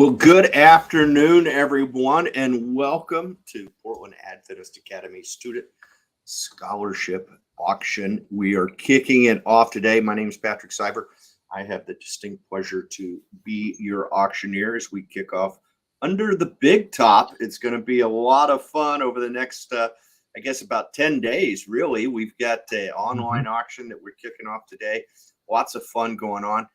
Well, good afternoon, everyone, and welcome to Portland Adventist Academy Student Scholarship Auction. We are kicking it off today. My name is Patrick Cyber. I have the distinct pleasure to be your auctioneer as we kick off under the big top. It's going to be a lot of fun over the next, I guess, about 10 days, really. We've got an online auction that we're kicking off today. Lots of fun going on.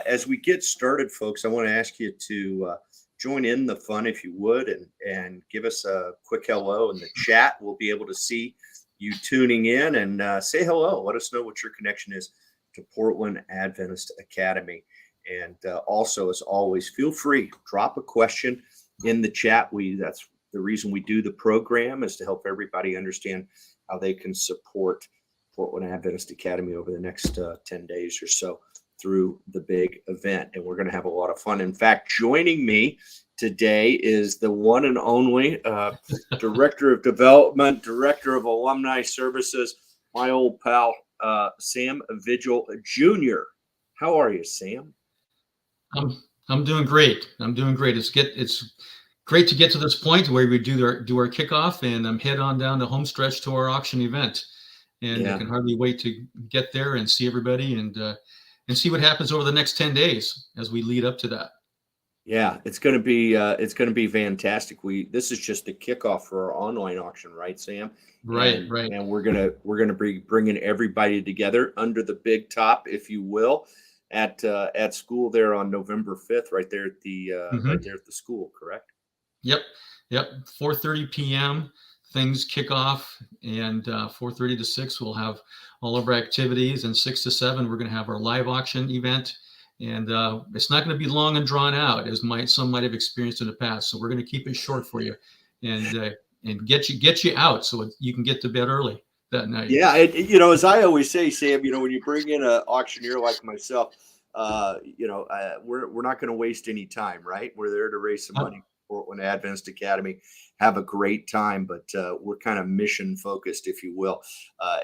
As we get started, folks, I want to ask you to join in the fun if you would and give us a quick hello in the chat. We'll be able to see you tuning in and say hello. Let us know what your connection is to Portland Adventist Academy. And also, as always, feel free, drop a question in the chat. That's the reason we do the program, is to help everybody understand how they can support Portland Adventist Academy over the next 10 days or so through the big event. And we're going to have a lot of fun. In fact, joining me today is the one and only Director of Development, Director of Alumni Services, my old pal, Sam Vigil Jr. How are you, Sam? I'm doing great. It's great to get to this point where we do our kickoff and head on down the home stretch to our auction event. And I can hardly wait to get there and see everybody and see what happens over the next 10 days as we lead up to that. Yeah, it's going to be fantastic. This is just the kickoff for our online auction, right, Sam? Right. And we're gonna be bringing everybody together under the big top, if you will, at school there on November 5th, right there at the school, correct? Yep. 4:30 p.m. things kick off, and 4:30 to 6 we'll have all of our activities, and 6 to 7 we're going to have our live auction event. And it's not going to be long and drawn out, as some might have experienced in the past. So we're going to keep it short for you, and get you out so you can get to bed early that night. Yeah, as I always say, Sam, when you bring in an auctioneer like myself, we're not going to waste any time, right? We're there to raise some money for Portland Adventist Academy, have a great time, but we're kind of mission focused, if you will.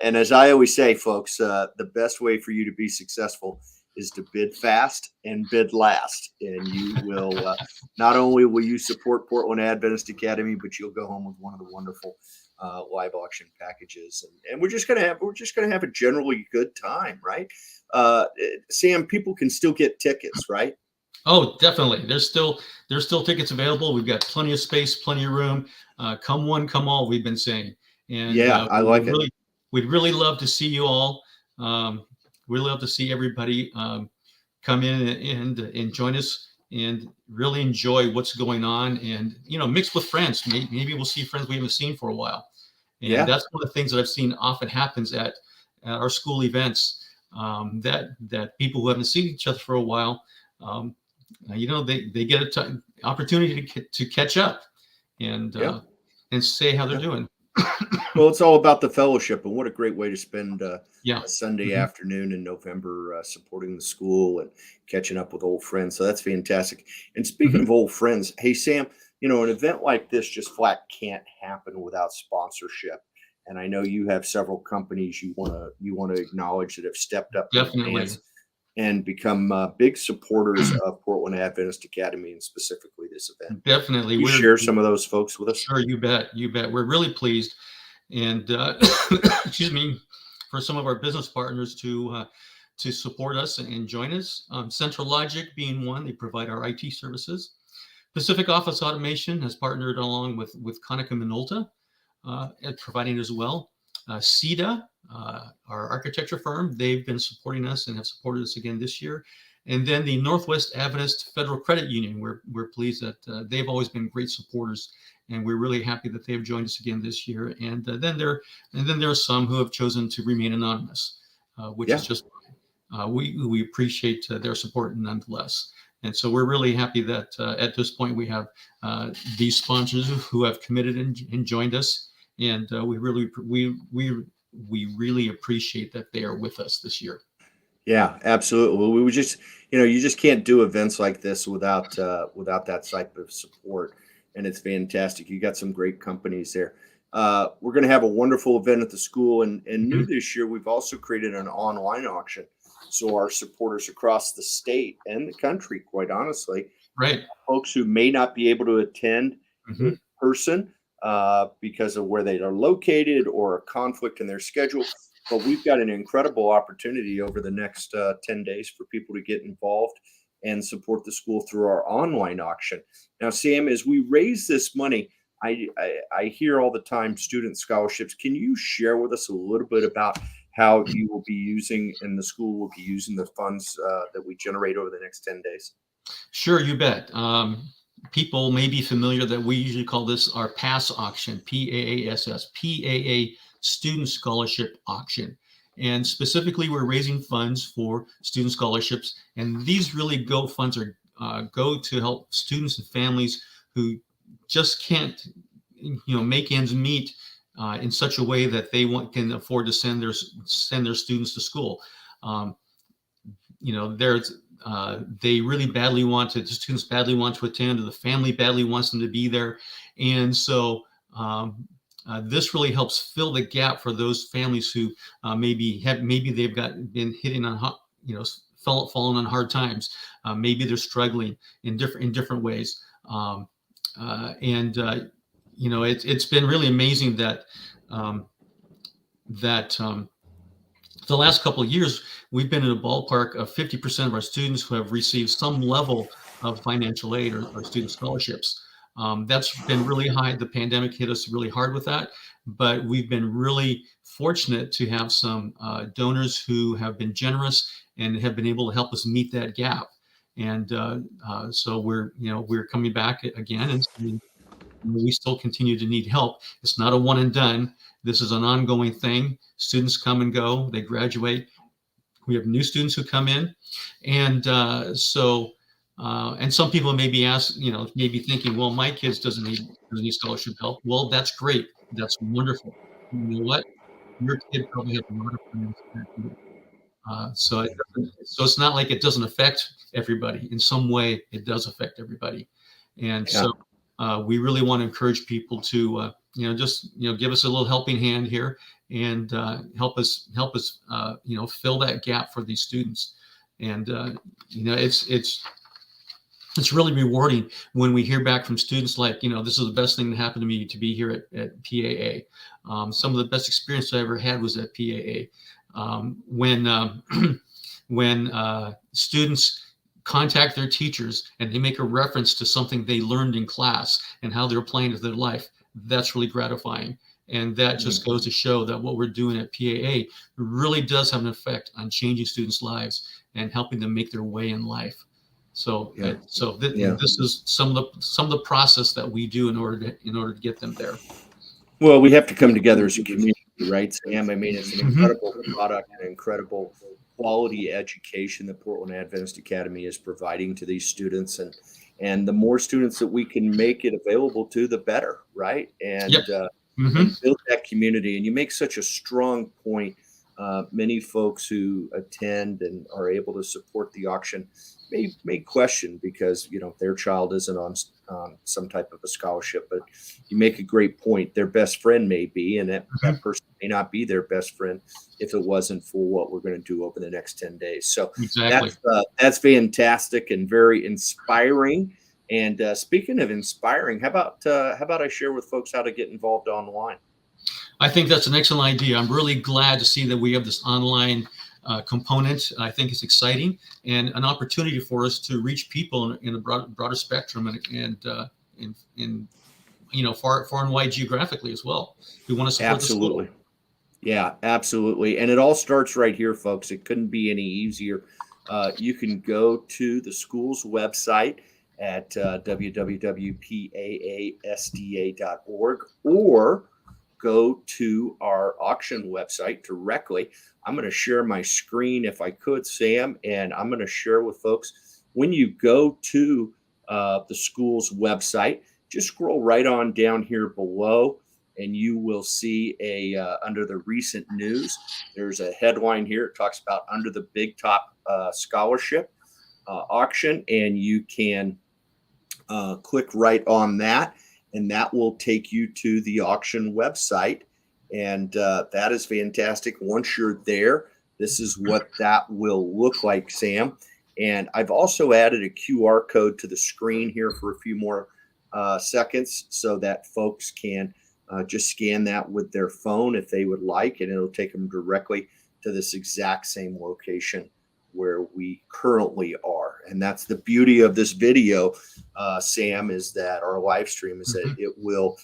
And as I always say, folks, the best way for you to be successful is to bid fast and bid last. And you will, not only will you support Portland Adventist Academy, but you'll go home with one of the wonderful live auction packages. And we're just gonna have a generally good time, right? Sam, people can still get tickets, right? Oh, definitely. There's still tickets available. We've got plenty of space, plenty of room. Come one, come all, we've been saying. And I like it. We'd really love to see you all. We'd love to see everybody come in and join us and really enjoy what's going on, and mix with friends. Maybe we'll see friends we haven't seen for a while. And that's one of the things that I've seen often happens at our school events, that people who haven't seen each other for a while, they get an opportunity to catch up and say how they're doing. Well, it's all about the fellowship, and what a great way to spend a Sunday afternoon in November, supporting the school and catching up with old friends. So that's fantastic. And speaking of old friends, hey, Sam, an event like this just flat can't happen without sponsorship. And I know you have several companies you want to acknowledge that have stepped up and become big supporters of Portland Adventist Academy, and specifically this event. Definitely. Can you share some of those folks with us? Sure, you bet. We're really pleased. And excuse me, for some of our business partners to support us and join us. Central Logic being one, they provide our IT services. Pacific Office Automation has partnered along with Konica Minolta at providing as well. CEDA, our architecture firm, they've been supporting us and have supported us again this year. And then the Northwest Adventist Federal Credit Union, we're pleased that they've always been great supporters, and we're really happy that they've joined us again this year. And then there are some who have chosen to remain anonymous, which is just fine. We appreciate their support nonetheless. And so we're really happy that at this point we have these sponsors who have committed and joined us. And we really appreciate that they are with us this year. Yeah, absolutely. Well, we would just, you just can't do events like this without that type of support, and it's fantastic. You got some great companies there. We're going to have a wonderful event at the school, and new this year, we've also created an online auction, so our supporters across the state and the country, quite honestly, Right. folks who may not be able to attend Hmm. in person because of where they are located or a conflict in their schedule. But we've got an incredible opportunity over the next 10 days for people to get involved and support the school through our online auction. Now, Sam, as we raise this money, I hear all the time student scholarships. Can you share with us a little bit about how you will be using and the school will be using the funds that we generate over the next 10 days? Sure, you bet. People may be familiar that we usually call this our PASS auction, PAASS, PAA Student Scholarship Auction. And specifically, we're raising funds for student scholarships. And these really funds are go to help students and families who just can't, make ends meet in such a way that can afford to send their students to school. Um, there's they really badly the students badly want to attend, or the family badly wants them to be there. And so this really helps fill the gap for those families who maybe they've been hitting on, fallen on hard times. Maybe they're struggling in different ways. And it's been really amazing that um, that the last couple of years, we've been in a ballpark of 50% of our students who have received some level of financial aid or student scholarships. That's been really high. The pandemic hit us really hard with that, but we've been really fortunate to have some donors who have been generous and have been able to help us meet that gap. And so we're coming back again, and we still continue to need help. It's not a one and done. This is an ongoing thing. Students come and go, they graduate. We have new students who come in. And and some people may be maybe thinking, well, my kids doesn't need scholarship help. Well, that's great. That's wonderful. You know what? Your kid probably has a lot of friends. So it's not like it doesn't affect everybody. In some way, it does affect everybody. And Yeah. so we really want to encourage people to, just give us a little helping hand here and help us fill that gap for these students. And it's really rewarding when we hear back from students like, this is the best thing that happened to me to be here at PAA. Some of the best experience I ever had was at PAA. When students contact their teachers and they make a reference to something they learned in class and how they're applying it to their life, that's really gratifying. And that just goes to show that what we're doing at PAA really does have an effect on changing students' lives and helping them make their way in life. So, this is some of the process that we do in order to get them there. Well, we have to come together as a community, right, Sam? I mean, it's an Mhm. incredible product, an incredible quality education that Portland Adventist Academy is providing to these students, and the more students that we can make it available to, the better, right? Yep. And build that community. And you make such a strong point. Many folks who attend and are able to support the auction may question because their child isn't on some type of a scholarship. But you make a great point. Their best friend may be, and that person may not be their best friend if it wasn't for what we're going to do over the next 10 days. So Exactly. that's fantastic and very inspiring. And speaking of inspiring, how about I share with folks how to get involved online? I think that's an excellent idea. I'm really glad to see that we have this online component. I think it's exciting and an opportunity for us to reach people in a broader spectrum and far and wide geographically as well. We want to support the school. Absolutely. Yeah, absolutely. And it all starts right here, folks. It couldn't be any easier. You can go to the school's website at www.paasda.org or go to our auction website directly. I'm going to share my screen if I could, Sam, and I'm going to share with folks. When you go to the school's website, just scroll right on down here below and you will see under the recent news, there's a headline here. It talks about under the Big Top scholarship auction, and you can click right on that, and that will take you to the auction website. And that is fantastic. Once you're there, this is what that will look like, Sam. And I've also added a QR code to the screen here for a few more seconds so that folks can just scan that with their phone if they would like, and it'll take them directly to this exact same location where we currently are. And that's the beauty of this video, Sam, is that our live stream is that it will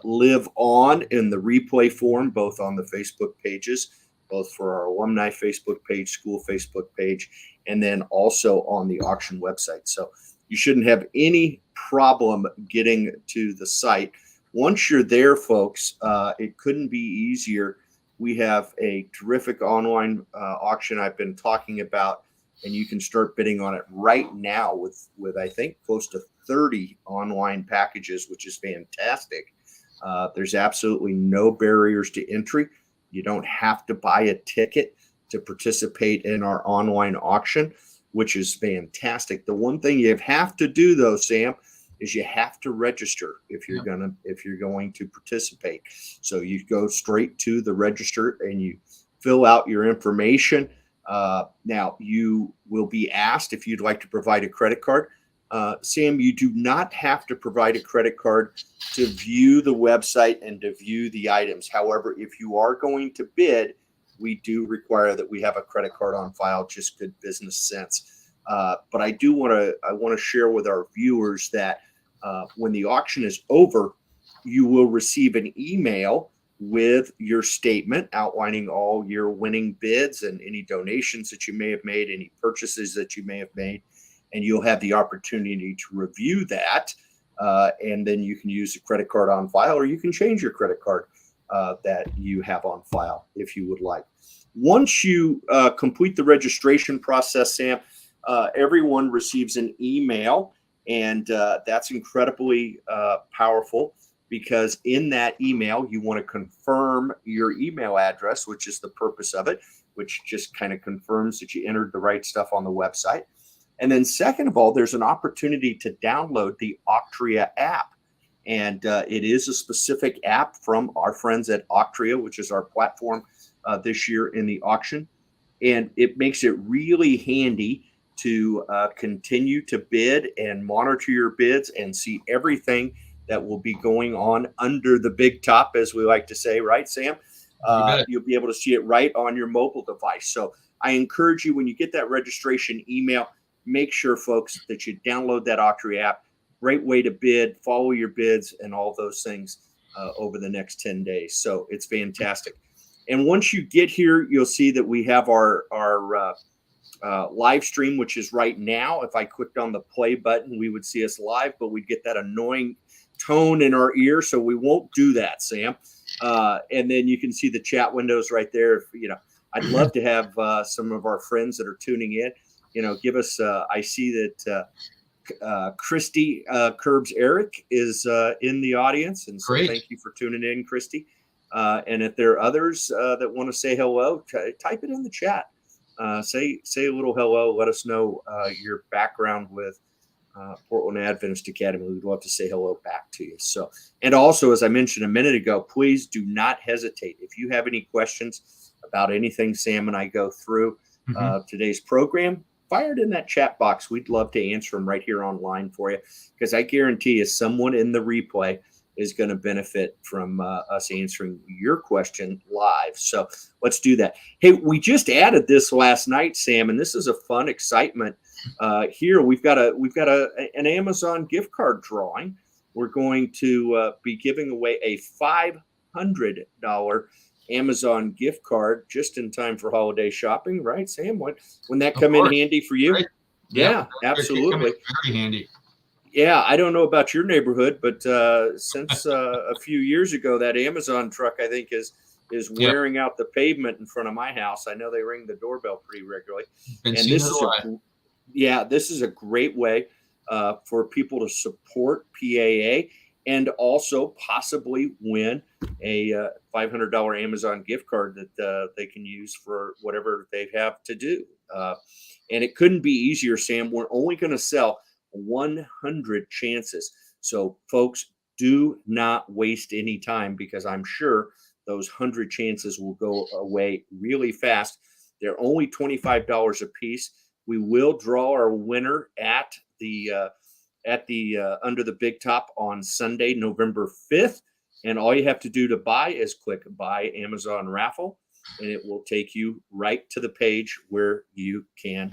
live on in the replay form, both on the Facebook pages, both for our alumni Facebook page, school Facebook page, and then also on the auction website. So you shouldn't have any problem getting to the site. Once you're there, folks, it couldn't be easier. We have a terrific online auction I've been talking about, and you can start bidding on it right now with I think close to 30 online packages, which is fantastic. There's absolutely no barriers to entry. You don't have to buy a ticket to participate in our online auction, which is fantastic. The one thing you have to do, though, Sam, is you have to register if you're going to participate. So you go straight to the register and you fill out your information. Now you will be asked if you'd like to provide a credit card. Sam, you do not have to provide a credit card to view the website and to view the items. However, if you are going to bid, we do require that we have a credit card on file, just good business sense. But I want to share with our viewers that when the auction is over, you will receive an email with your statement outlining all your winning bids and any donations that you may have made, any purchases that you may have made, and you'll have the opportunity to review that. And then you can use a credit card on file, or you can change your credit card that you have on file if you would like. Once you complete the registration process, Sam, everyone receives an email, and that's incredibly powerful, because in that email, you want to confirm your email address, which is the purpose of it, which just kind of confirms that you entered the right stuff on the website. And then second of all, there's an opportunity to download the Octria app. And it is a specific app from our friends at Octria, which is our platform this year in the auction. And it makes it really handy to continue to bid and monitor your bids and see everything that will be going on under the big top, as we like to say, right, Sam? You'll be able to see it right on your mobile device. So I encourage you, when you get that registration email, make sure, folks, that you download that Octria app. Great way to bid, follow your bids, and all those things over the next 10 days. So it's fantastic. And once you get here, you'll see that we have our live stream, which is right now. If I clicked on the play button, we would see us live, but we'd get that annoying tone in our ear. So we won't do that, Sam. And then you can see the chat windows right there. I'd love to have some of our friends that are tuning in, give us, I see that Christy Curbs Eric is in the audience. And so Great. Thank you for tuning in, Christy. And if there are others that want to say hello, type it in the chat. Say a little hello. Let us know your background with Portland Adventist Academy. We'd love to say hello back to you. So, and also, as I mentioned a minute ago, please do not hesitate. If you have any questions about anything Sam and I go through today's program, fire it in that chat box. We'd love to answer them right here online for you, because I guarantee you someone in the replay is going to benefit from us answering your question live. So let's do that. Hey, we just added this last night, Sam, and this is a fun excitement here. We've got an Amazon gift card drawing. We're going to be giving away a $500 Amazon gift card just in time for holiday shopping, right, Sam? When that come in handy for you? Right. Yeah, absolutely. Very handy. Yeah, I don't know about your neighborhood, but since a few years ago, that Amazon truck, I think, is wearing out the pavement in front of my house. I know they ring the doorbell pretty regularly. And this is a great way for people to support PAA and also possibly win a $500 Amazon gift card that they can use for whatever they have to do. And it couldn't be easier, Sam. We're only going to sell 100 chances. So folks, do not waste any time, because I'm sure those 100 chances will go away really fast. They're only $25 a piece. We will draw our winner at the Under the Big Top on Sunday, November 5th. And all you have to do to buy is click Buy Amazon Raffle, and it will take you right to the page where you can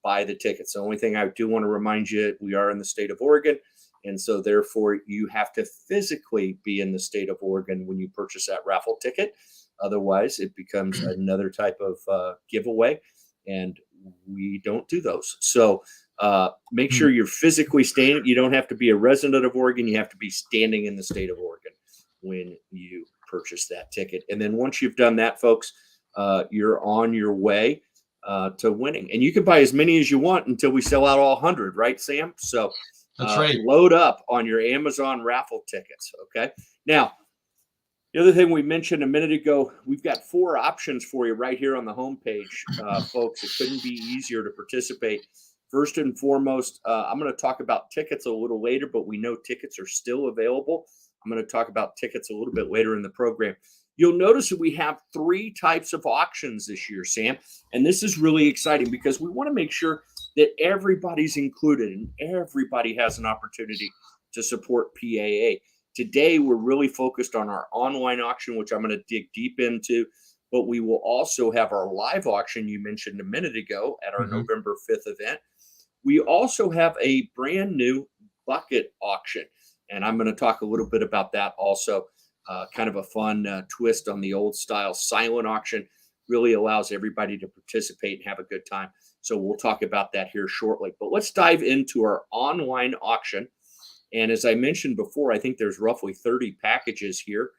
buy the tickets. The only thing I do want to remind you, we are in the state of Oregon, and so therefore you have to physically be in the state of Oregon when you purchase that raffle ticket. Otherwise, it becomes another type of giveaway, and we don't do those. So make sure you're physically standing. You don't have to be a resident of Oregon. You have to be standing in the state of Oregon when you purchase that ticket. And then once you've done that, folks, you're on your way to winning. And you can buy as many as you want until we sell out all 100, right, Sam? So That's right. Load up on your Amazon raffle tickets, okay? Now, the other thing we mentioned a minute ago, we've got 4 options for you right here on the homepage, folks. It couldn't be easier to participate. First and foremost, I'm going to talk about tickets a little later, but we know tickets are still available. I'm going to talk about tickets a little bit later in the program. You'll notice that we have 3 types of auctions this year, Sam, and this is really exciting because we want to make sure that everybody's included and everybody has an opportunity to support PAA. Today, we're really focused on our online auction, which I'm going to dig deep into, but we will also have our live auction you mentioned a minute ago at our November 5th event. We also have a brand new bucket auction, and I'm going to talk a little bit about that also. Kind of a fun twist on the old style silent auction. Really allows everybody to participate and have a good time. So we'll talk about that here shortly. But let's dive into our online auction. And as I mentioned before, I think there's roughly 30 packages here.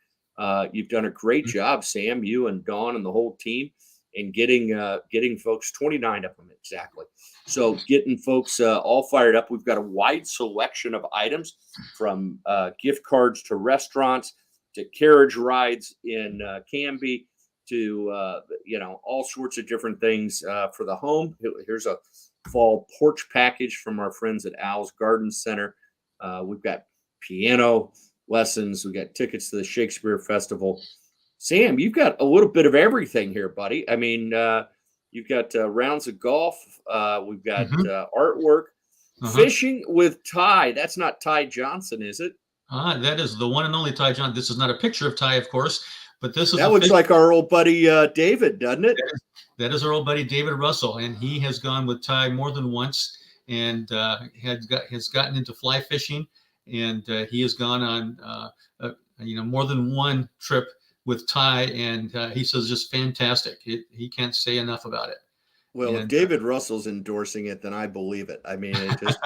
You've done a great job, Sam, you and Dawn and the whole team, in getting folks, 29 of them exactly. So getting folks all fired up. We've got a wide selection of items from gift cards to restaurants to carriage rides in Canby to all sorts of different things for the home. Here's a fall porch package from our friends at Al's Garden Center. We've got piano lessons. We've got tickets to the Shakespeare Festival. Sam, you've got a little bit of everything here, buddy. I mean, you've got rounds of golf. We've got artwork. Fishing with Ty. That's not Ty Johnson, is it? That is the one and only Ty Johnson. This is not a picture of Ty, of course, but this is that looks like our old buddy David, doesn't it? That is our old buddy David Russell, and he has gone with Ty more than once, and has gotten into fly fishing, and he has gone on more than one trip with Ty, and he says just fantastic. He can't say enough about it. Well, if David Russell's endorsing it, then I believe it. I mean, it just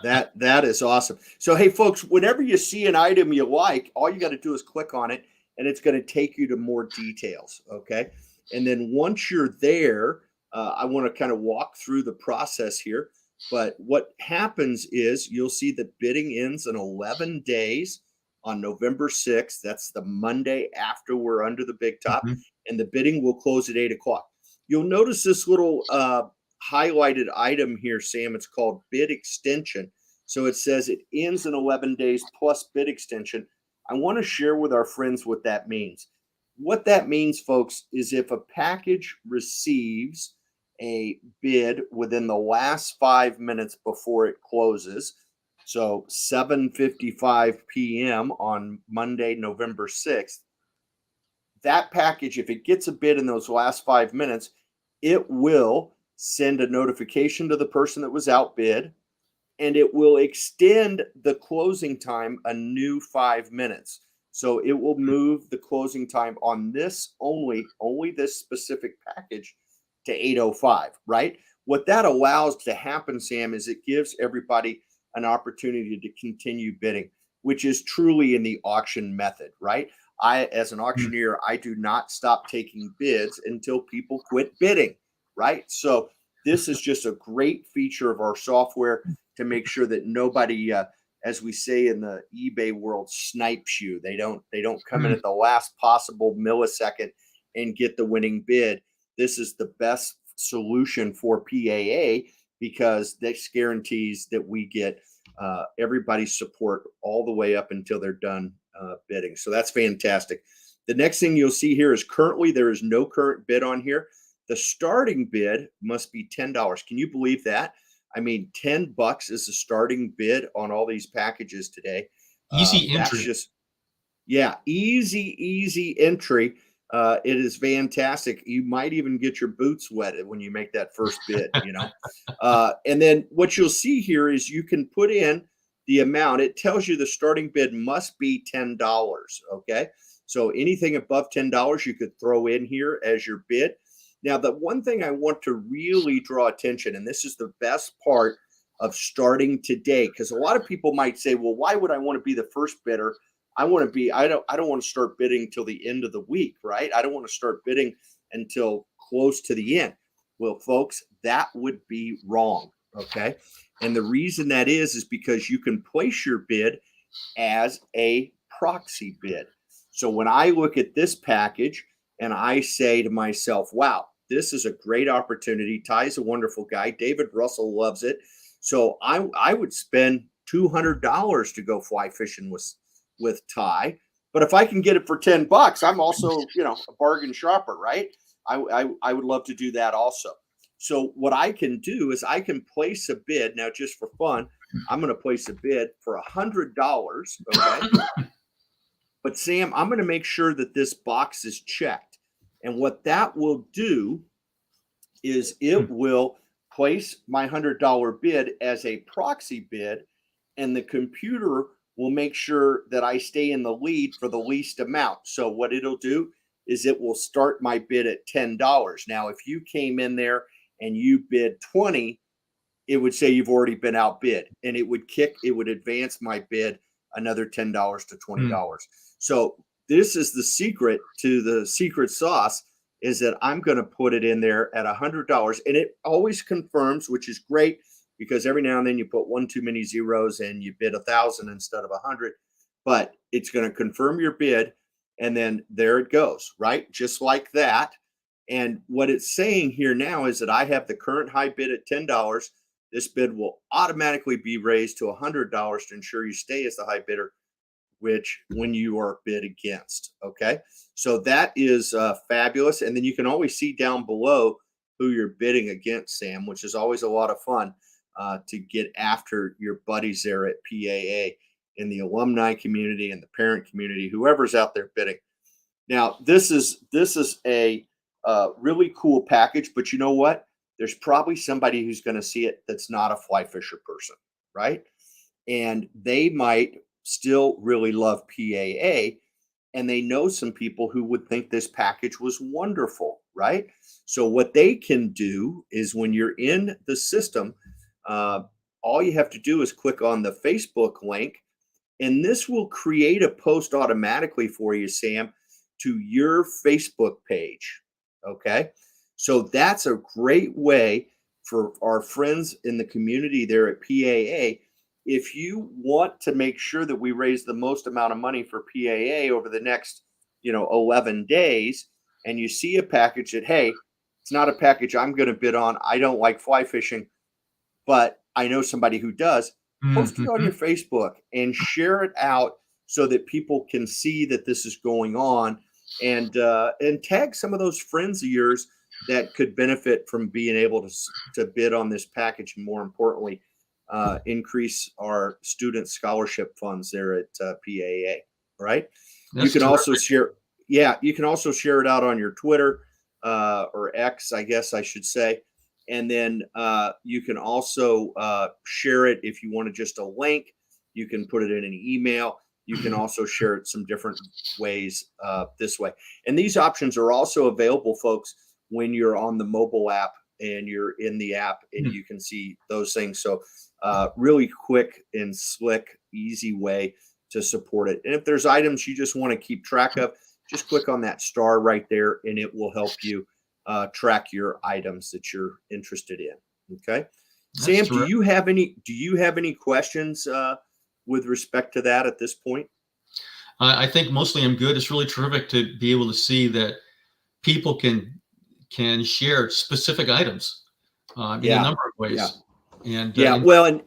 that is awesome. So, hey, folks, whenever you see an item you like, all you got to do is click on it, and it's going to take you to more details. Okay, and then once you're there, I want to kind of walk through the process here. But what happens is you'll see that bidding ends in 11 days on November 6th. That's the Monday after we're under the big top, and the bidding will close at 8 o'clock. You'll notice this little highlighted item here, Sam. It's called bid extension. So it says it ends in 11 days plus bid extension. I want to share with our friends what that means. What that means, folks, is if a package receives a bid within the last 5 minutes before it closes, so 7:55 p.m. on Monday, November 6th, that package, if it gets a bid in those last 5 minutes, it will send a notification to the person that was outbid, and it will extend the closing time a new 5 minutes. So it will move the closing time on this only this specific package to 8:05, right? What that allows to happen, Sam, is it gives everybody an opportunity to continue bidding, which is truly in the auction method, right? As an auctioneer, I do not stop taking bids until people quit bidding, right? So this is just a great feature of our software to make sure that nobody, as we say in the eBay world, snipes you. They don't come in at the last possible millisecond and get the winning bid. This is the best solution for PAA because this guarantees that we get everybody's support all the way up until they're done bidding. So that's fantastic. The next thing you'll see here is currently there is no current bid on here. the starting bid must be $10. Can you believe that? I mean, $10 is the starting bid on all these packages today. Easy That's entry. just, yeah, easy entry. It is fantastic. You might even get your boots wetted when you make that first bid, and then what you'll see here is you can put in the amount. It tells you the starting bid must be $10. Okay. So anything above $10, you could throw in here as your bid. Now, the one thing I want to really draw attention, and this is the best part of starting today, because a lot of people might say, well, why would I want to be the first bidder? I don't want to start bidding till the end of the week, right? I don't want to start bidding until close to the end. Well, folks, that would be wrong. Okay. And the reason that is because you can place your bid as a proxy bid. So when I look at this package and I say to myself, wow, this is a great opportunity. Ty's a wonderful guy. David Russell loves it. So I would spend $200 to go fly fishing with Ty. But if I can get it for $10, I'm also, a bargain shopper, right? I would love to do that also. So what I can do is I can place a bid now, just for fun. I'm going to place a bid for $100. Okay. But Sam, I'm going to make sure that this box is checked. And what that will do is it will place my $100 bid as a proxy bid, and the computer will make sure that I stay in the lead for the least amount. So what it'll do is it will start my bid at $10. Now, if you came in there and you bid 20, it would say you've already been outbid, and it would advance my bid another $10 to $20. So this is the secret to the secret sauce, is that I'm going to put it in there at $100, and it always confirms, which is great, because every now and then you put one too many zeros and you bid 1,000 instead of 100, but it's going to confirm your bid. And then there it goes, right? Just like that. And what it's saying here now is that I have the current high bid at $10. This bid will automatically be raised to $100 to ensure you stay as the high bidder, which when you are bid against. Okay. So that is fabulous. And then you can always see down below who you're bidding against, Sam, which is always a lot of fun to get after your buddies there at PAA in the alumni community and the parent community, whoever's out there bidding. Now, this is a really cool package, but you know what? There's probably somebody who's going to see it that's not a fly fisher person, right? And they might still really love PAA, and they know some people who would think this package was wonderful, right? So what they can do is, when you're in the system, all you have to do is click on the Facebook link, and this will create a post automatically for you, Sam, to your Facebook page. Okay. So that's a great way for our friends in the community there at PAA. If you want to make sure that we raise the most amount of money for PAA over the next, 11 days, and you see a package that, hey, it's not a package I'm going to bid on. I don't like fly fishing, but I know somebody who does. Post it on your Facebook and share it out so that people can see that this is going on, and tag some of those friends of yours that could benefit from being able to bid on this package, and more importantly, increase our student scholarship funds there at PAA. Right? That's You can terrific. also share. Yeah, you can also share it out on your Twitter or X, I guess I should say. And then you can also share it if you want just a link. You can put it in an email. You can also share it some different ways this way. And these options are also available, folks, when you're on the mobile app and you're in the app, and you can see those things. So really quick and slick, easy way to support it. And if there's items you just want to keep track of, just click on that star right there, and it will help you track your items that you're interested in. Okay. That's Sam, terrific. do you have any questions with respect to that at this point? I think mostly I'm good. It's really terrific to be able to see that people can share specific items in a Yeah. number of ways. Yeah. And Yeah. Well, and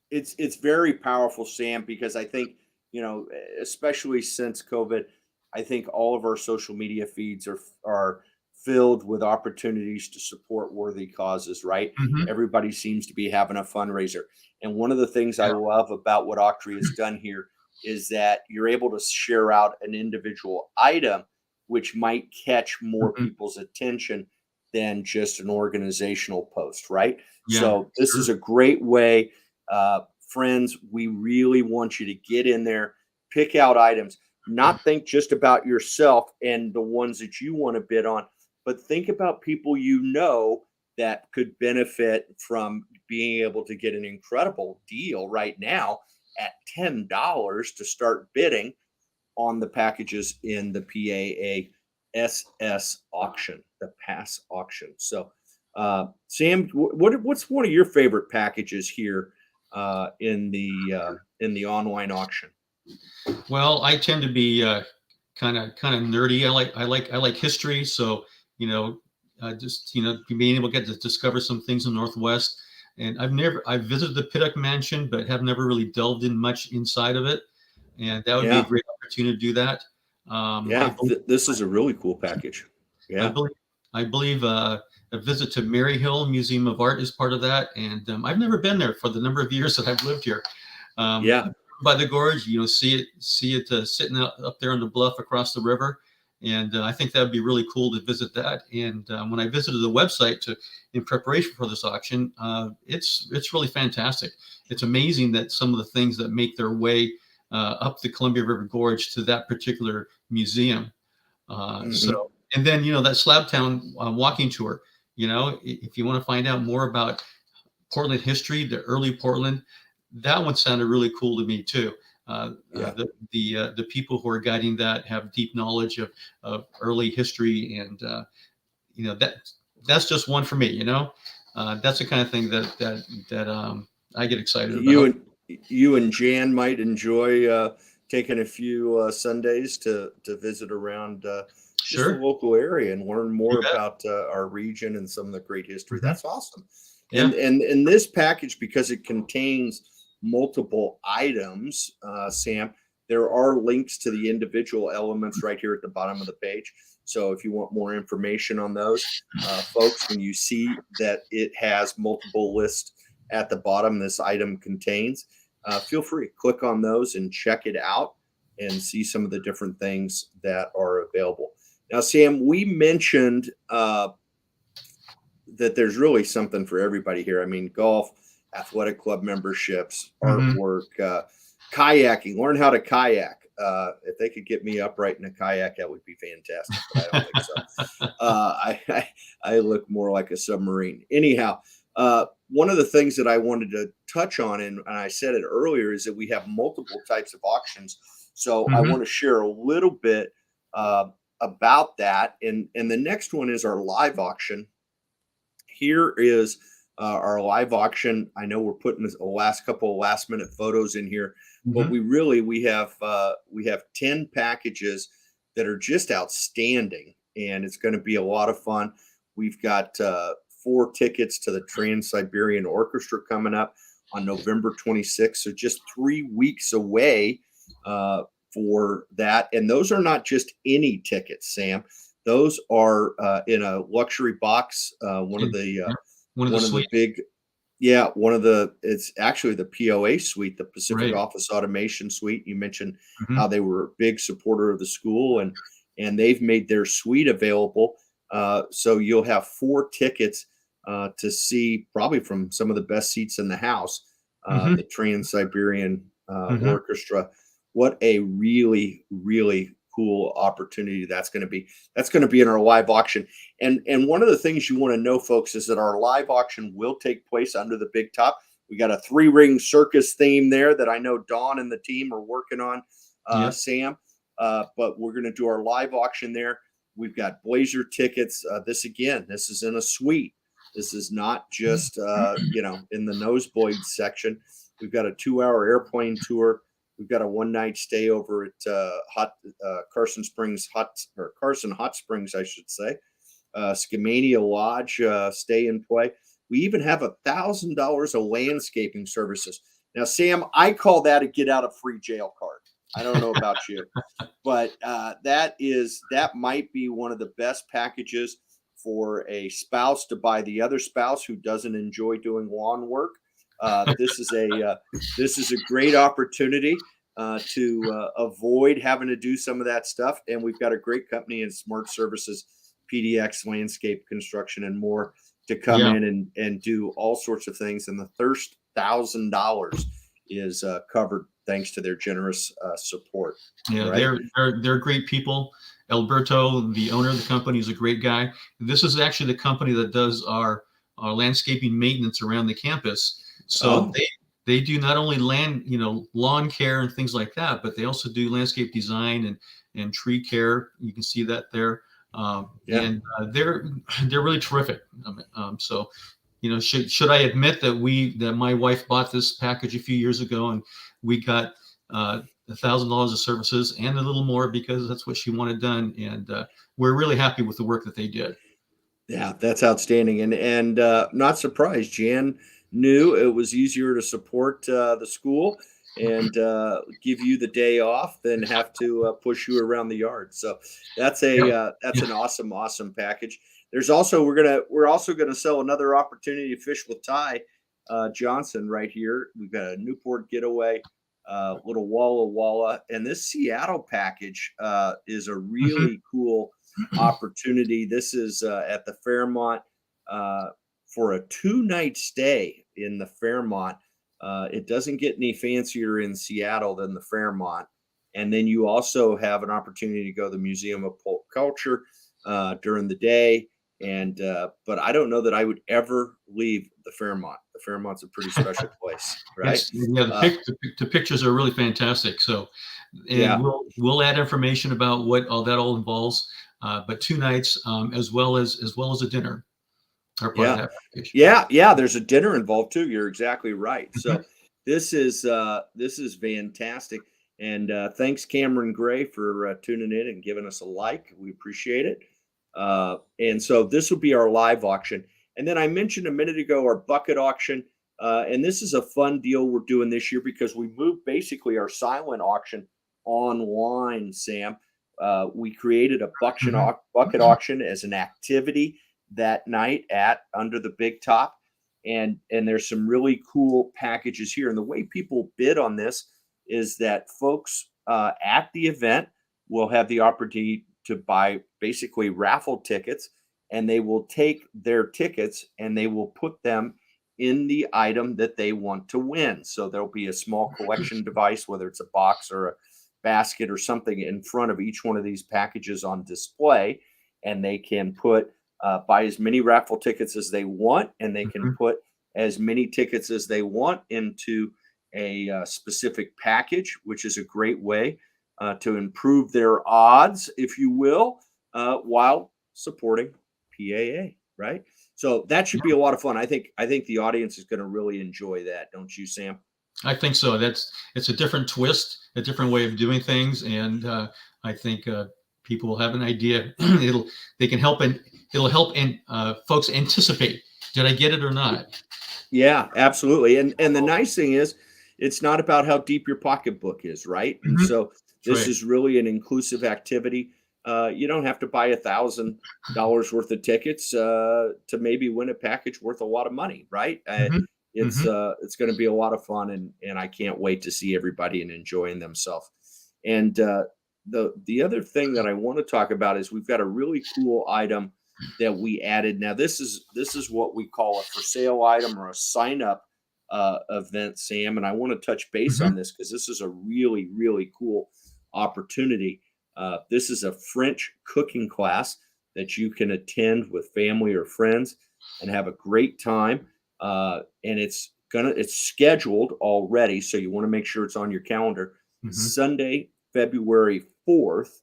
it's very powerful, Sam, because I think, especially since COVID, I think all of our social media feeds are filled with opportunities to support worthy causes, right? Mhm. Everybody seems to be having a fundraiser. And one of the things I Yeah. love about what Octree has done here is that you're able to share out an individual item, which might catch more Mhm. people's attention than just an organizational post, right? Yeah. So this is Sure. a great way. Friends, we really want you to get in there, pick out items, not think just about yourself and the ones that you want to bid on, but think about people you know that could benefit from being able to get an incredible deal right now at $10 to start bidding on the packages in the PAASS auction, the pass auction. So, Sam, what's one of your favorite packages here in the online auction? Well, I tend to be kind of nerdy. I like history, so you know, just being able to get to discover some things in the Northwest. And I've visited the Pittock Mansion, but have never really delved in much inside of it. And that would be a Yeah, great opportunity to do that. I yeah, believe, this is a really cool package. I Yeah, believe, I believe a visit to Maryhill Museum of Art is part of that. And I've never been there for the number of years that I've lived here. yeah. By the gorge, see it sitting up there on the bluff across the river, and I think that would be really cool to visit that. And when I visited the website in preparation for this auction, it's really fantastic. It's amazing that some of the things that make their way up the Columbia River Gorge to that particular museum. Hmm. So, and then that Slabtown walking tour. If you want to find out more about Portland history, the early Portland. That one sounded really cool to me too. Yeah. The people who are guiding that have deep knowledge of early history, and that's just one for me. That's the kind of thing that I get excited You about. and you and Jan might enjoy taking a few Sundays to visit around just the Sure, local area and learn you more bet. about our region and some of the great history. Hmm. That's awesome. Yeah. And this package, because it contains multiple items, Sam, there are links to the individual elements right here at the bottom of the page. So if you want more information on those, folks, when you see that it has multiple lists at the bottom this item contains, feel free, click on those and check it out and see some of the different things that are available. Now, Sam, we mentioned that there's really something for everybody here. I mean, golf, athletic club memberships, Hmm. artwork, kayaking, learn how to kayak. If they could get me upright in a kayak, that would be fantastic, but I don't think so. I look more like a submarine. Anyhow, one of the things that I wanted to touch on, and I said it earlier, is that we have multiple types of auctions. So I Hmm. want to share a little bit about that. And the next one is our live auction. Here is our live auction. I know we're putting a last couple of last minute photos in here, but Hmm. we have 10 packages that are just outstanding, and it's going to be a lot of fun. We've got 4 tickets to the Trans Siberian Orchestra coming up on November 26th, so just 3 weeks away for that. And those are not just any tickets, Sam. Those are in a luxury box. Yeah. One of the One of the suites, big, yeah, one of the. It's actually the POA suite, the Pacific right? Office Automation Suite. You mentioned Hmm. how they were a big supporter of the school, and they've made their suite available. So you'll have 4 tickets to see probably from some of the best seats in the house, Hmm. the Trans Siberian Hmm. Orchestra. What a really, really cool opportunity that's going to be. That's going to be in our live auction. And one of the things you want to know, folks, is that our live auction will take place under the big top. We got a 3-ring circus theme there that I know Dawn and the team are working on, Yep. Sam. But we're going to do our live auction there. We've got Blazer tickets. This is in a suite. This is not just in the nosebleed section. We've got a 2-hour airplane tour. We've got a 1-night stay over at Carson Hot Springs, I should say. Skamania Lodge stay and play. We even have $1,000 of landscaping services. Now, Sam, I call that a get out of free jail card. I don't know about you, but that might be one of the best packages for a spouse to buy the other spouse who doesn't enjoy doing lawn work. This is a great opportunity to avoid having to do some of that stuff. And we've got a great company in Smart Services, PDX Landscape Construction, and more to come Yeah. in and do all sorts of things. And the first $1,000 is covered thanks to their generous support. Yeah, Right? they're great people. Alberto, the owner of the company, is a great guy. This is actually the company that does our landscaping maintenance around the campus. So Oh, they do not only lawn care and things like that, but they also do landscape design and tree care. You can see that there. yeah. And they're really terrific. So should I admit that my wife bought this package a few years ago, and we got $1,000 of services and a little more because that's what she wanted done, and we're really happy with the work that they did. Yeah, that's outstanding, and not surprised. Jan knew it was easier to support the school and give you the day off than have to push you around the yard. So Yeah, that's yeah. an awesome package. There's also we're also gonna sell another opportunity to fish with Ty Johnson right here. We've got a Newport getaway, little Walla Walla, and this Seattle package is a Mhm. really cool opportunity. This is at the Fairmont uh, for a 2-night stay in the Fairmont. It doesn't get any fancier in Seattle than the Fairmont. And then you also have an opportunity to go to the Museum of Pulp Culture during the day. And but I don't know that I would ever leave the Fairmont. The Fairmont's a pretty special place, right? Uh, The pictures are really fantastic. So, and yeah, we'll add information about what all that all involves. But 2 nights, as well as a dinner, are part of yeah. that package. Yeah, there's a dinner involved too. You're exactly right. So Mhm. this is fantastic. And thanks Cameron Gray for tuning in and giving us a like. We appreciate it. And so this will be our live auction. And then I mentioned a minute ago our bucket auction. And this is a fun deal we're doing this year because we moved basically our silent auction online, Sam. We created a Mhm. bucket auction as an activity that night at Under the Big Top. And there's some really cool packages here. And the way people bid on this is that folks at the event will have the opportunity to buy basically raffle tickets, and they will take their tickets and they will put them in the item that they want to win. So there'll be a small collection device, whether it's a box or a basket or something, in front of each one of these packages on display, and they can buy as many raffle tickets as they want, and they can Mhm. put as many tickets as they want into a specific package, which is a great way to improve their odds, if you will, while supporting PAA. Right. So that should be a lot of fun. I think the audience is going to really enjoy that, don't you, Sam? I think so. It's a different twist, a different way of doing things, and I think people will have an idea. They can help, and it'll help and folks anticipate. Did I get it or not? Yeah, absolutely. And the nice thing is, it's not about how deep your pocketbook is, right? And Mhm. so That's this right. is really an inclusive activity. You don't have to buy $1,000 worth of tickets to maybe win a package worth a lot of money, right? Mhm. Mhm. It's going to be a lot of fun, and I can't wait to see everybody and enjoying themselves. And the other thing that I want to talk about is we've got a really cool item that we added. Now this is what we call a for sale item or a sign up event, Sam. And I want to touch base Mhm. on this because this is a really cool opportunity. This is a French cooking class that you can attend with family or friends and have a great time. And it's scheduled already, so you want to make sure it's on your calendar. Mhm. Sunday, February 4th,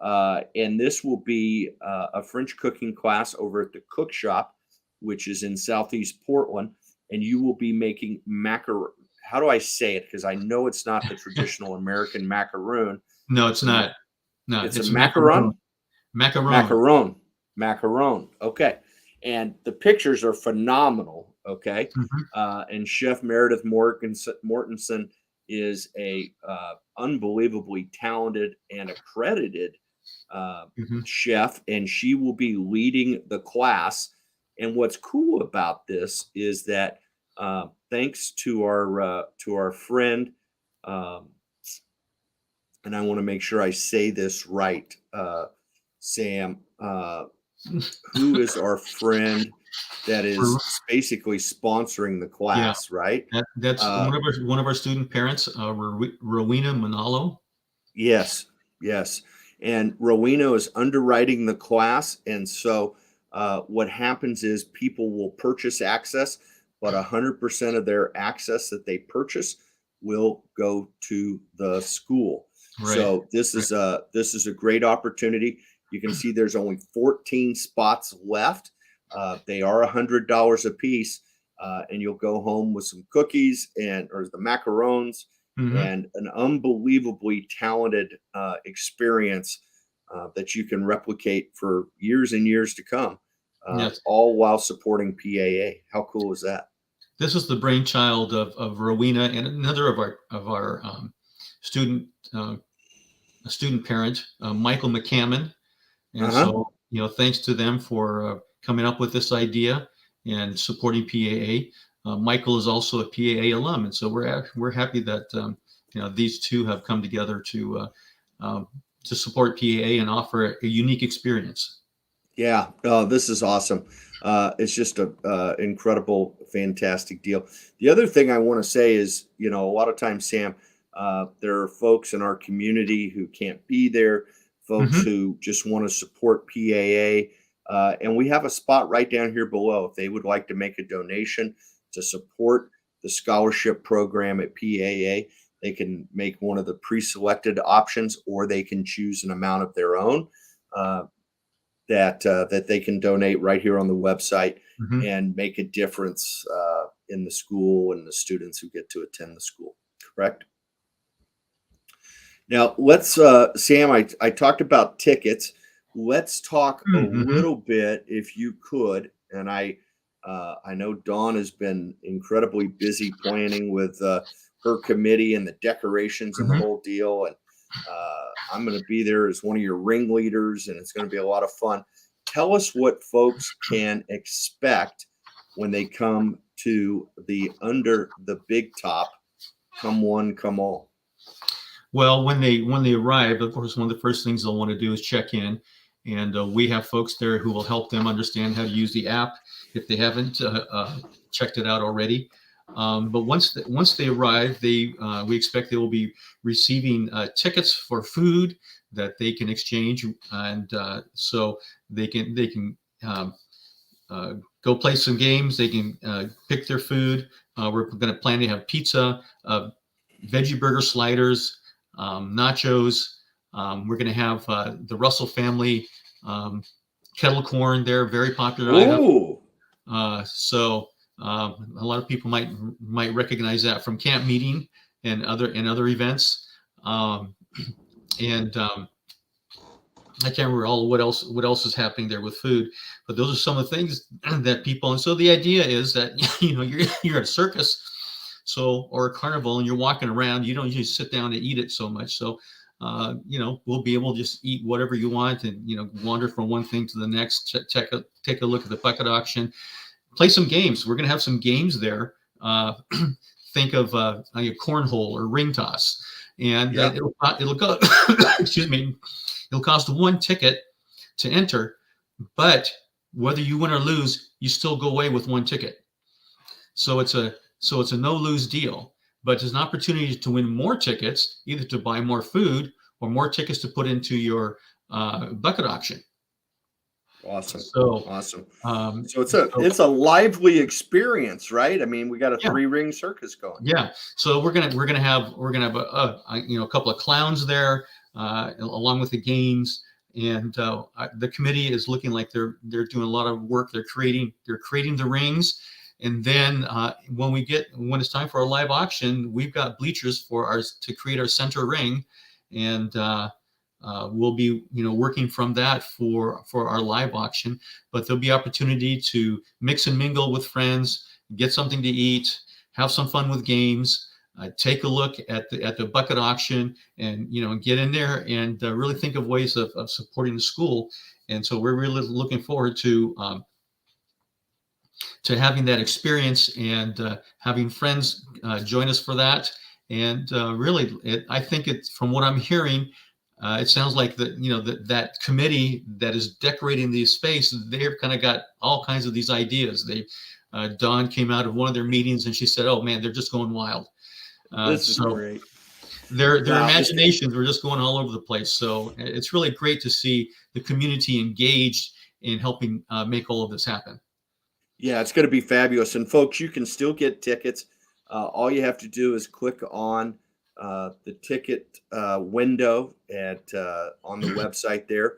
and this will be a French cooking class over at the Cook Shop, which is in Southeast Portland. And you will be making macaron. How do I say it? Because I know it's not the traditional American macaroon. No, It's it's a ma- not. No, it's a it's macaron. macaron, Macaron. macaron. Okay, and the pictures are phenomenal. Okay, Mhm. and Chef Meredith Mortensen is a unbelievably talented and accredited Hmm. chef, and she will be leading the class. And what's cool about this is that thanks to our friend, um, and I want to make sure I say this right, Sam. Who is our friend that is basically sponsoring the Yeah, class, right? that's Uh, one of our student parents, Rowena Manalo. yes, yes. And Rowena is underwriting the class. And so what happens is people will purchase access, but 100% of their access that they purchase will go to the school. Right. So this is a great opportunity. You can see there's only 14 spots left. They are $100 a piece, and you'll go home with some cookies and or the macarons Hmm. and an unbelievably talented experience that you can replicate for years and years to come, Yes. all while supporting PAA. How cool is that? This is the brainchild of Rowena and another of our student uh, student parent, Michael McCammon. And Uh huh. so, thanks to them for coming up with this idea and supporting PAA. Michael is also a PAA alum, and so we're happy that these two have come together um, to support PAA and offer a unique experience. Yeah, this is awesome. It's just a incredible, fantastic deal. The other thing I want to say is, a lot of times, Sam, there are folks in our community who can't be there, folks Hmm. who just want to support PAA, and we have a spot right down here below. If they would like to make a donation to support the scholarship program at PAA, they can make one of the pre-selected options, or they can choose an amount of their own. Uh, that they can donate right here on the website Hmm. and make a difference in the school and the students who get to attend the school. Correct. Now let's, Sam. I talked about tickets. Let's talk a Hmm. little bit, if you could. And I know Dawn has been incredibly busy planning with her committee and the decorations and the Hmm. whole deal. And I'm going to be there as one of your ringleaders, and it's going to be a lot of fun. Tell us what folks can expect when they come to the Under the Big Top. Come one, come all. Well, when they arrive, of course, one of the first things they'll want to do is check in, and we have folks there who will help them understand how to use the app if they haven't checked it out already. But once they arrive, we expect they will be receiving tickets for food that they can exchange, and so they can um, uh, go play some games. They can pick their food. We're going to plan to have pizza, veggie burger sliders, nachos. We're going to have the Russell family kettle corn there, very popular item. Oh, A lot of people might recognize that from camp meeting and other events. Um, and I can't remember all what else is happening there with food, but those are some of the things that people. And so the idea is that you're at a circus, or a carnival, and you're walking around. You don't usually sit down and eat it so much. So we'll be able to just eat whatever you want, and wander from one thing to the next. Take a look at the bucket auction, play some games. We're gonna have some games there. Think of a cornhole or ring toss, and yeah. it'll go. Excuse me. It'll cost one ticket to enter, but whether you win or lose, you still go away with one ticket. So it's a no lose deal. But there's an opportunity to win more tickets, either to buy more food or more tickets to put into your bucket auction. Awesome. So Awesome. um, So so it's a lively experience, right? I mean, we got a yeah, three ring circus going. yeah. So we're gonna have a couple of clowns there, along with the games, and the committee is looking like they're doing a lot of work. They're creating the rings, and then when it's time for our live auction, we've got bleachers to create our center ring, and we'll be working from that for our live auction. But there'll be opportunity to mix and mingle with friends, get something to eat, have some fun with games. take a look at the bucket auction, and and get in there and really think of ways of supporting the school. And so we're really looking forward to having that experience, and having friends join us for that. And really, I think it's, from what I'm hearing, it sounds like that committee that is decorating the space, they've kind of got all kinds of these ideas. Dawn came out of one of their meetings and she said, "Oh man, they're just going wild." This is So great. their Wow. imaginations were just going all over the place. So it's really great to see the community engaged in helping make all of this happen. Yeah, it's going to be fabulous. And folks, you can still get tickets. All you have to do is click on the ticket window on the website there.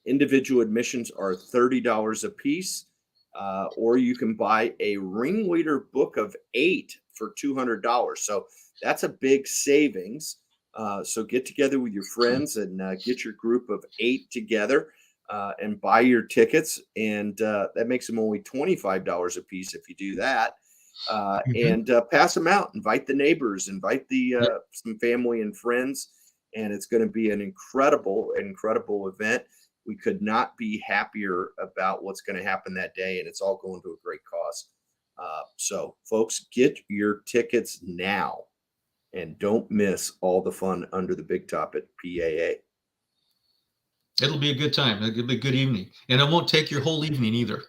Individual admissions are $30 a piece, or you can buy a ringleader book of 8 for $200. So that's a big savings. So get together with your friends and get your group of 8 together. And buy your tickets, and that makes them only $25 a piece if you do that. And pass them out. Invite the neighbors, invite some family and friends, and it's going to be an incredible event. We could not be happier about what's going to happen that day, and it's all going to a great cause. So, folks, get your tickets now, and don't miss all the fun under the big top at PAA. It'll be a good time. It'll be a good evening, and it won't take your whole evening either.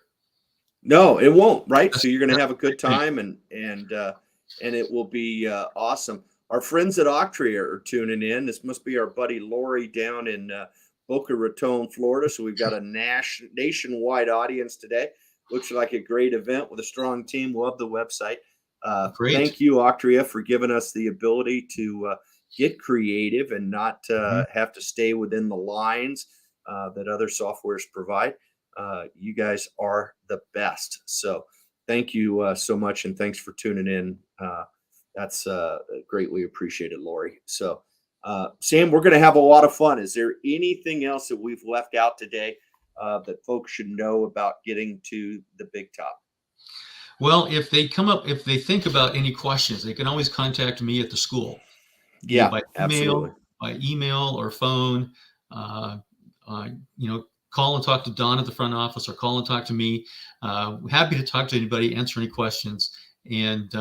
No, it won't. Right. So you're going to have a good time, and it will be awesome. Our friends at Octria are tuning in. This must be our buddy Lori down in Boca Raton, Florida. So we've got a nationwide audience today. Looks like a great event with a strong team. Love the website. Great. Thank you, Octria, for giving us the ability to get creative and not have to stay within the lines that other softwares provide. You guys are the best. So thank you so much. And thanks for tuning in. That's greatly appreciated, Lori. So, Sam, we're going to have a lot of fun. Is there anything else that we've left out today that folks should know about getting to the big top? Well, if they think about any questions, they can always contact me at the school. Yeah, by absolutely. By email or phone. Call and talk to Don at the front office, or call and talk to me. Happy to talk to anybody, answer any questions, and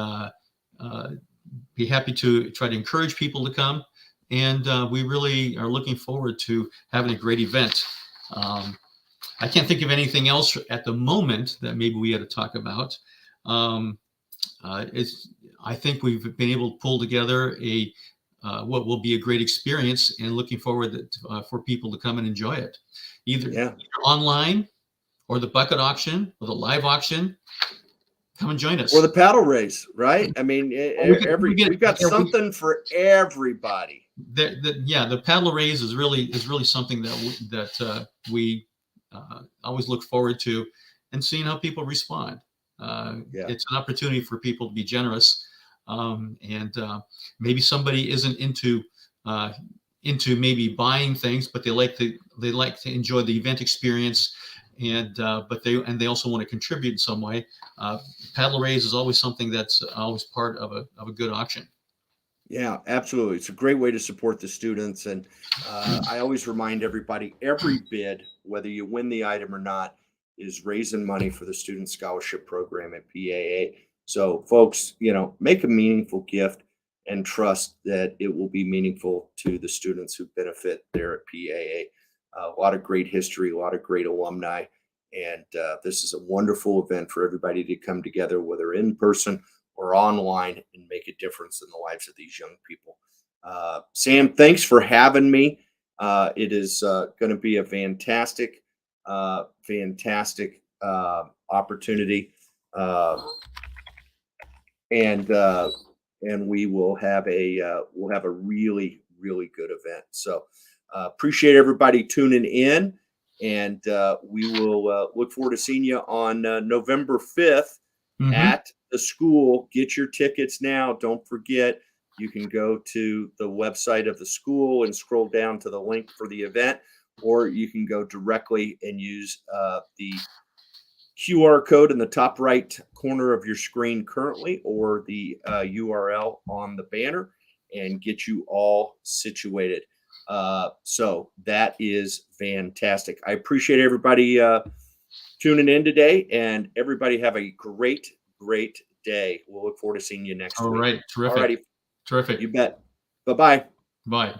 be happy to try to encourage people to come. And we really are looking forward to having a great event. I can't think of anything else at the moment that maybe we had to talk about. I think we've been able to pull together what will be a great experience, and looking forward for people to come and enjoy it, either online or the bucket auction or the live auction. Come and join us, or the paddle race, right? I mean, we've got something for everybody. The paddle race is really something that we always look forward to, and seeing how people respond. It's an opportunity for people to be generous. And maybe somebody isn't into maybe buying things, but they like to enjoy the event experience, and but they also want to contribute in some way. Paddle raise is always something that's always part of a good auction. Yeah, absolutely. It's a great way to support the students. And I always remind everybody, every bid, whether you win the item or not, is raising money for the Student Scholarship Program at PAA. So folks, make a meaningful gift and trust that it will be meaningful to the students who benefit there at PAA. A lot of great history, a lot of great alumni. And this is a wonderful event for everybody to come together, whether in person or online, and make a difference in the lives of these young people. Sam, thanks for having me. It is going to be a fantastic opportunity. And we will have a really, really good event. So appreciate everybody tuning in, and we will look forward to seeing you on November 5th at the school. Get your tickets now. Don't forget, you can go to the website of the school and scroll down to the link for the event, or you can go directly and use the QR code in the top right corner of your screen currently, or the URL on the banner, and get you all situated. So that is fantastic. I appreciate everybody tuning in today, and everybody have a great day. We'll look forward to seeing you next All week. right. Terrific. All righty. Terrific. You bet. Bye-bye. Bye.